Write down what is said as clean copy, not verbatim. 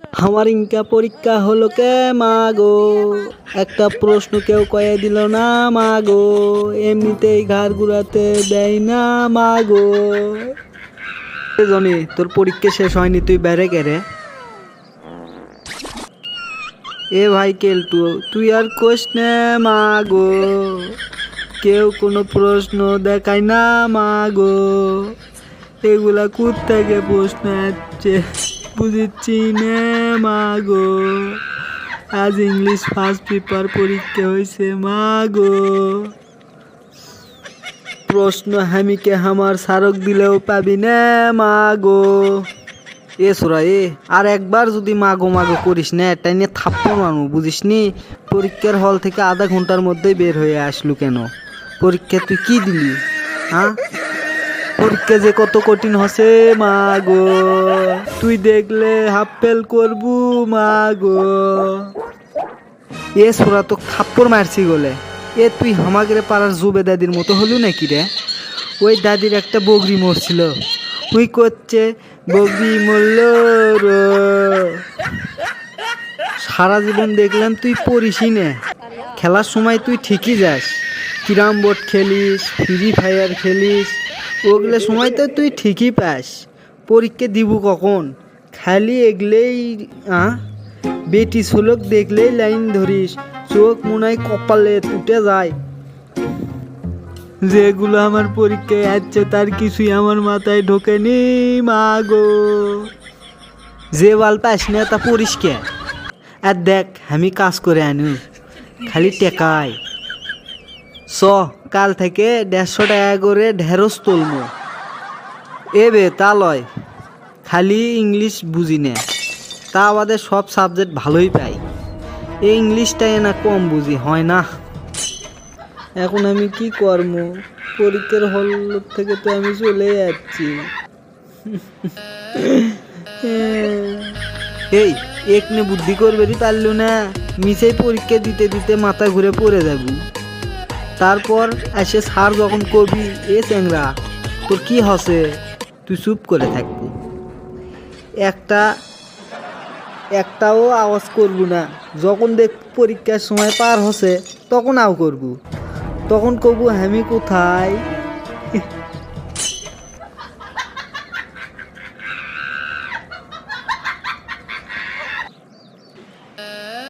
আমার ইনকা পরীক্ষা হলো কে মাগো, একটা প্রশ্ন কেউ কয়ে দিল না মাগো, এমনিতেই ঘাড় ঘুরাতে দেয় না মাগো। জনি তোর পরীক্ষা শেষ হয়নি, তুই বেড়ে গেরে। এ ভাই কেলটু, তুই আর কোস না মাগো, কেউ কোনো প্রশ্ন দেখায় না মাগো, এগুলা কোত্থেকে প্রশ্ন আসছে বুঝিচ্ছি না মাগো। আজ ইংলিশ ফার্স্ট পেপার পরীক্ষা হয়েছে মাগো, প্রশ্ন হামিকে আমার সারক দিলেও পাবি না মাগো। এ সোরা এ, আর একবার যদি মাগো মাগো করিস না, এটা নিয়ে থাপ্পড় মারু বুঝিস নি। পরীক্ষার হল থেকে আধা ঘন্টার মধ্যেই বের হয়ে আসলু কেন? পরীক্ষা তুই কি দিলি? হ্যাঁ, পরীক্ষা যে কত কঠিন হসে মাগো, তুই দেখলে হাফ ফেল করবু মাগো। এ সোরা তো থাপ্পড় মারছি গলে। এ তুই হামাগরে পাড়ার জুবে দাদির মতো হলু নাকি রে? ওই দাদির একটা বগরি মরছিল, তুই করছে বগরি মরল রো। সারা জীবন দেখলাম তুই পড়িসই না, খেলার সময় তুই ঠিকই যাস, ক্যারাম বোর্ড খেলিস, ফ্রি ফায়ার খেলিস, ওগুলো সময় তো তুই ঠিকই পাস। পরীক্ষা দিব কখন? খালি এগলেই বেটি ছোলক দেখলেই লাইন ধরিস, চোখ মনে কপালে উঠে যায়। যেগুলো আমার পরীক্ষায় আসছে তার কিছুই আমার মাথায় ঢোকেনি মাগো। যে বাল পাস না তা পরিষ্কার। আর দেখ আমি কাজ করে আনু, খালি টেকাই। কাল থেকে 150 টাকা করে ঢেঁড়স তুলমো। এ বে তা লয়, খালি ইংলিশ বুঝি না, তা আমাদের সব সাবজেক্ট ভালোই পাই, এই ইংলিশটাই না কম বুঝি হয় না। এখন আমি কি করব? পরীক্ষার হল থেকে তো আমি চলে যাচ্ছি। এই একনে বুদ্ধি করবেরই পারলু না, মিছেই পরীক্ষা দিতে দিতে মাথা ঘুরে পড়ে যাব। তারপর এসে স্যার যখন কবি এ চ্যাংরা তোর কি হসে, তুই চুপ করে থাকবি, একটাও আওয়াজ করবো না। যখন দেখ পরীক্ষার সময় পার হসে তখন আও করবো, তখন কবু আমি কোথায়।